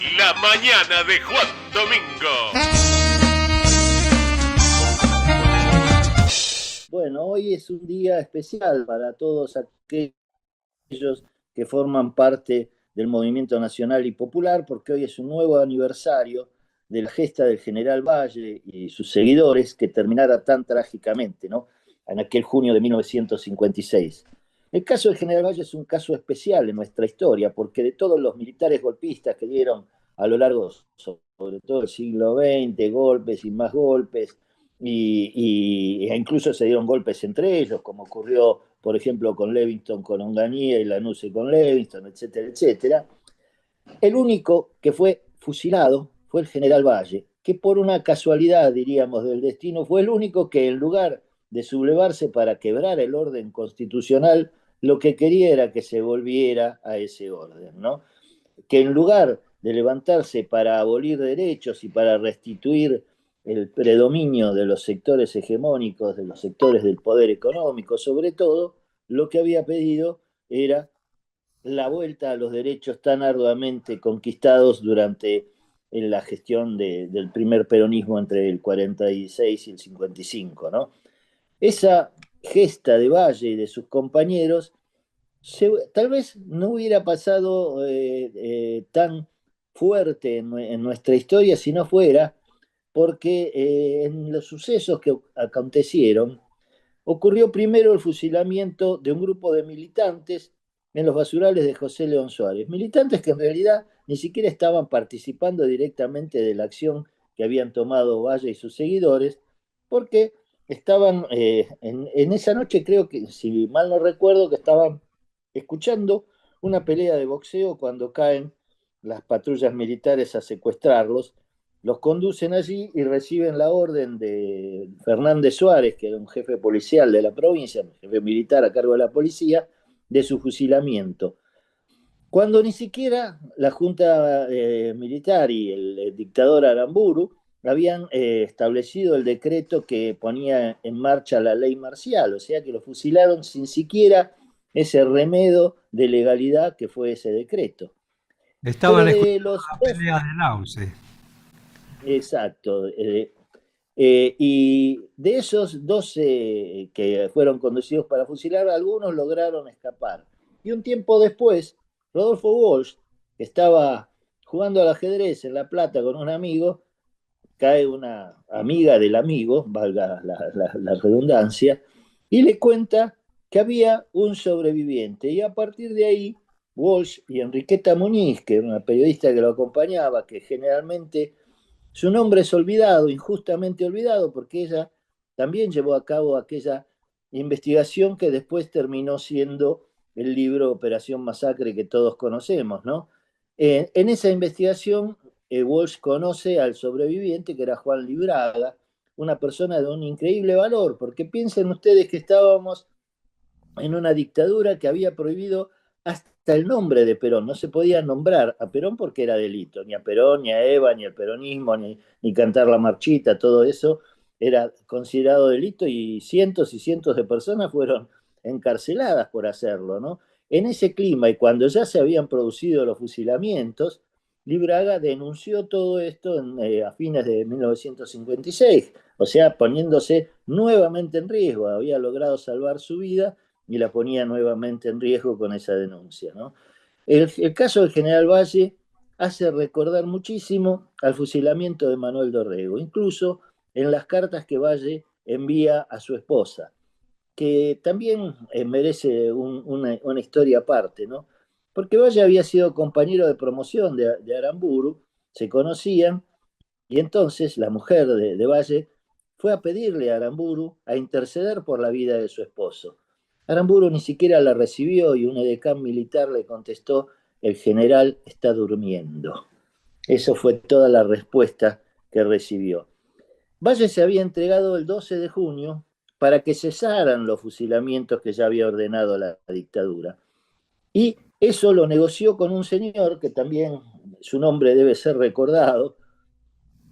La mañana de Juan Domingo. Bueno, hoy es un día especial para todos aquellos que forman parte del movimiento nacional y popular, porque hoy es un nuevo aniversario de la gesta del general Valle y sus seguidores que terminara tan trágicamente, ¿no? En aquel junio de 1956. El caso del general Valle es un caso especial en nuestra historia, porque de todos los militares golpistas que dieron a lo largo, sobre todo el siglo XX, golpes y más golpes, e incluso se dieron golpes entre ellos, como ocurrió, por ejemplo, con Levington con Onganía y Lanusse con Levington, etcétera, etcétera. El único que fue fusilado fue el general Valle, que por una casualidad, diríamos, del destino, fue el único que en lugar de sublevarse para quebrar el orden constitucional, lo que quería era que se volviera a ese orden, ¿no? Que en lugar de levantarse para abolir derechos y para restituir el predominio de los sectores hegemónicos, de los sectores del poder económico, sobre todo, lo que había pedido era la vuelta a los derechos tan arduamente conquistados durante la gestión del primer peronismo entre el 46 y el 55, ¿no? Esa gesta de Valle y de sus compañeros tal vez no hubiera pasado tan fuerte en nuestra historia si no fuera porque en los sucesos que acontecieron ocurrió primero el fusilamiento de un grupo de militantes en los basurales de José León Suárez. Militantes que en realidad ni siquiera estaban participando directamente de la acción que habían tomado Valle y sus seguidores, porque estaban en esa noche, creo que, si mal no recuerdo, que estaban escuchando una pelea de boxeo cuando caen las patrullas militares a secuestrarlos, los conducen allí y reciben la orden de Fernández Suárez, que era un jefe policial de la provincia, un jefe militar a cargo de la policía, de su fusilamiento. Cuando ni siquiera la Junta Militar y el dictador Aramburu habían establecido el decreto que ponía en marcha la ley marcial, o sea que lo fusilaron sin siquiera ese remedio de legalidad que fue ese decreto. Pero Estaban de escuchando los la dos, pelea de Lauce. exacto, y de esos 12 que fueron conducidos para fusilar, algunos lograron escapar. Y un tiempo después, Rodolfo Walsh, que estaba jugando al ajedrez en La Plata con un amigo, cae una amiga del amigo, valga la redundancia, y le cuenta que había un sobreviviente. Y a partir de ahí, Walsh y Enriqueta Muñiz, que era una periodista que lo acompañaba, que generalmente su nombre es olvidado, injustamente olvidado, porque ella también llevó a cabo aquella investigación que después terminó siendo el libro Operación Masacre que todos conocemos, ¿no? En esa investigación, Walsh conoce al sobreviviente, que era Juan Libraga, una persona de un increíble valor, porque piensen ustedes que estábamos en una dictadura que había prohibido hasta el nombre de Perón. No se podía nombrar a Perón porque era delito, ni a Perón, ni a Eva, ni al peronismo, ni cantar la marchita, todo eso era considerado delito y cientos de personas fueron encarceladas por hacerlo, ¿no? En ese clima y cuando ya se habían producido los fusilamientos, Libraga denunció todo esto a fines de 1956, o sea, poniéndose nuevamente en riesgo. Había logrado salvar su vida y la ponía nuevamente en riesgo con esa denuncia, ¿no? El caso del general Valle hace recordar muchísimo al fusilamiento de Manuel Dorrego, incluso en las cartas que Valle envía a su esposa, que también merece una historia aparte, ¿no? Porque Valle había sido compañero de promoción de Aramburu, se conocían, y entonces la mujer de Valle fue a pedirle a Aramburu a interceder por la vida de su esposo. Aramburu ni siquiera la recibió y un edecán militar le contestó: el general está durmiendo. Eso fue toda la respuesta que recibió. Valle se había entregado el 12 de junio para que cesaran los fusilamientos que ya había ordenado la dictadura. Y eso lo negoció con un señor que también su nombre debe ser recordado,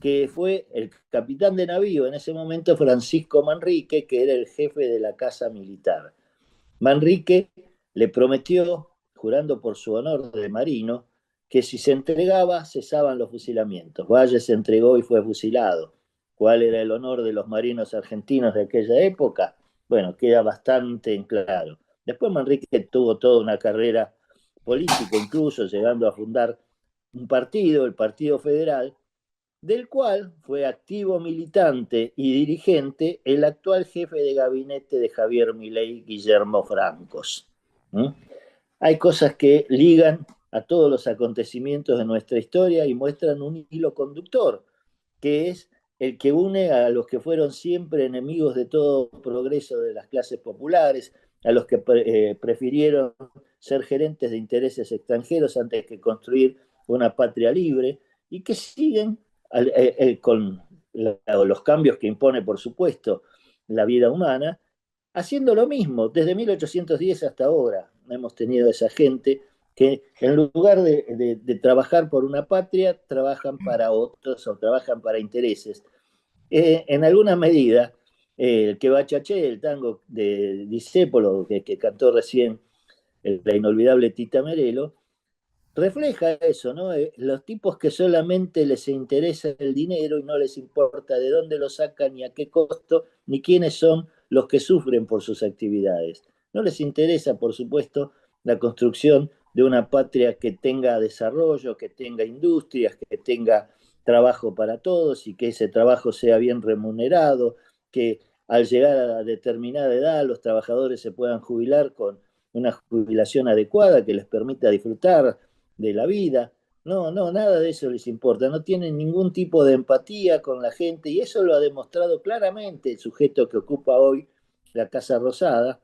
que fue el capitán de navío en ese momento, Francisco Manrique, que era el jefe de la casa militar. Manrique le prometió, jurando por su honor de marino, que si se entregaba cesaban los fusilamientos. Valle se entregó y fue fusilado. ¿Cuál era el honor de los marinos argentinos de aquella época? Bueno, queda bastante en claro. Después Manrique tuvo toda una carrera política, incluso llegando a fundar un partido, el Partido Federal, del cual fue activo militante y dirigente el actual jefe de gabinete de Javier Milei, Guillermo Francos. ¿Mm? Hay cosas que ligan a todos los acontecimientos de nuestra historia y muestran un hilo conductor, que es el que une a los que fueron siempre enemigos de todo progreso de las clases populares, a los que prefirieron ser gerentes de intereses extranjeros antes que construir una patria libre, y que siguen con los cambios que impone, por supuesto, la vida humana, haciendo lo mismo desde 1810 hasta ahora. Hemos tenido esa gente que en lugar de trabajar por una patria, trabajan para otros o trabajan para intereses. En alguna medida, el que bachaché, el tango de Discépolo, que cantó recién la inolvidable Tita Merelo, refleja eso, ¿no? Los tipos que solamente les interesa el dinero y no les importa de dónde lo sacan, ni a qué costo, ni quiénes son los que sufren por sus actividades. No les interesa, por supuesto, la construcción de una patria que tenga desarrollo, que tenga industrias, que tenga trabajo para todos y que ese trabajo sea bien remunerado, que al llegar a determinada edad los trabajadores se puedan jubilar con una jubilación adecuada que les permita disfrutar de la vida. No, no, nada de eso les importa. No tienen ningún tipo de empatía con la gente y eso lo ha demostrado claramente el sujeto que ocupa hoy la Casa Rosada.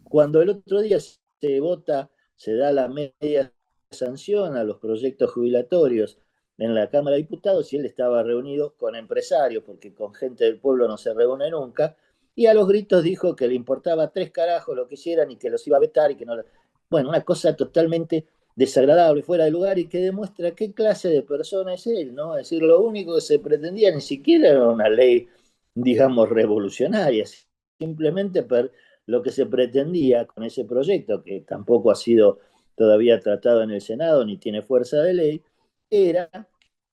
Cuando el otro día se vota, se da la media sanción a los proyectos jubilatorios en la Cámara de Diputados y él estaba reunido con empresarios, porque con gente del pueblo no se reúne nunca, y a los gritos dijo que le importaba tres carajos lo que hicieran y que los iba a vetar y que no. Bueno, una cosa totalmente desagradable, fuera de lugar y que demuestra qué clase de persona es él, ¿no? Es decir, lo único que se pretendía ni siquiera era una ley, digamos, revolucionaria, simplemente lo que se pretendía con ese proyecto, que tampoco ha sido todavía tratado en el Senado ni tiene fuerza de ley, era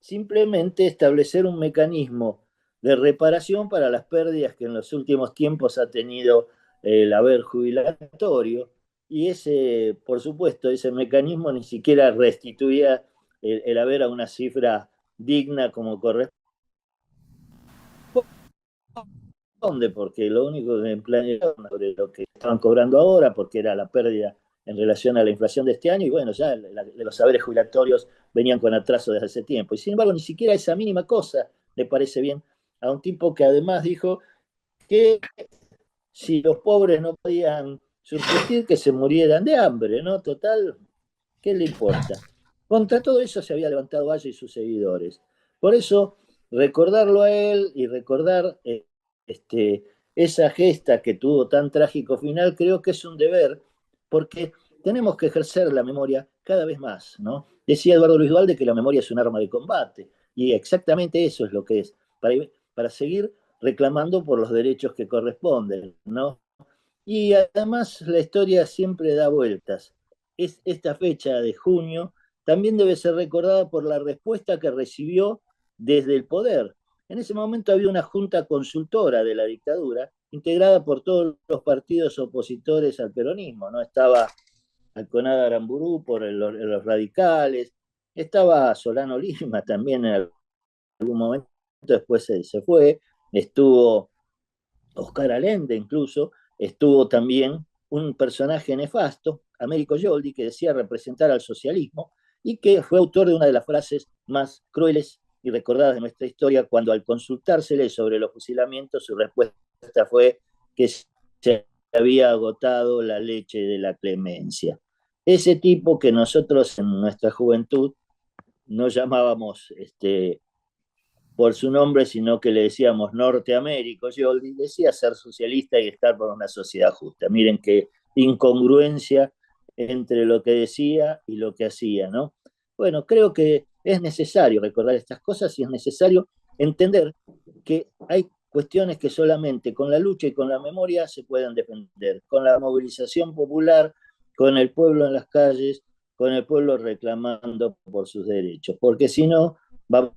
simplemente establecer un mecanismo de reparación para las pérdidas que en los últimos tiempos ha tenido el haber jubilatorio, y ese, por supuesto, ese mecanismo ni siquiera restituía el haber a una cifra digna como corresponde, porque lo único que planeaban sobre lo que estaban cobrando ahora, porque era la pérdida en relación a la inflación de este año, y bueno, ya de los saberes jubilatorios venían con atraso desde hace tiempo. Y sin embargo, ni siquiera esa mínima cosa le parece bien a un tipo que además dijo que si los pobres no podían subsistir, que se murieran de hambre, ¿no? Total, ¿qué le importa? Contra todo eso se había levantado Valle y sus seguidores. Por eso, recordarlo a él y recordar este, esa gesta que tuvo tan trágico final, creo que es un deber, porque tenemos que ejercer la memoria cada vez más, ¿no? Decía Eduardo Luis Duhalde que la memoria es un arma de combate, y exactamente eso es lo que es, para seguir reclamando por los derechos que corresponden, ¿no? Y además la historia siempre da vueltas. Esta fecha de junio también debe ser recordada por la respuesta que recibió desde el poder. En ese momento había una junta consultora de la dictadura, integrada por todos los partidos opositores al peronismo, ¿no? Estaba Alconada Aramburú por los radicales, estaba Solano Lima también en algún momento, después se fue, estuvo Oscar Allende incluso, estuvo también un personaje nefasto, Américo Yoldi, que decía representar al socialismo y que fue autor de una de las frases más crueles y recordadas de nuestra historia, cuando al consultársele sobre los fusilamientos, su respuesta fue que se había agotado la leche de la clemencia. Ese tipo que nosotros en nuestra juventud no llamábamos por su nombre, sino que le decíamos Norteamérico. Yo decía ser socialista y estar por una sociedad justa. Miren qué incongruencia entre lo que decía y lo que hacía, ¿no? Bueno, creo que es necesario recordar estas cosas y es necesario entender que hay cuestiones que solamente con la lucha y con la memoria se pueden defender, con la movilización popular, con el pueblo en las calles, con el pueblo reclamando por sus derechos, porque si no, vamos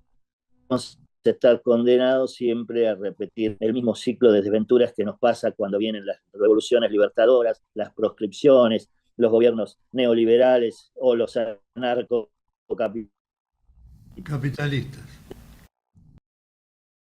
a estar condenados siempre a repetir el mismo ciclo de desventuras que nos pasa cuando vienen las revoluciones libertadoras, las proscripciones, los gobiernos neoliberales o los anarcocapitalistas. Capitalistas.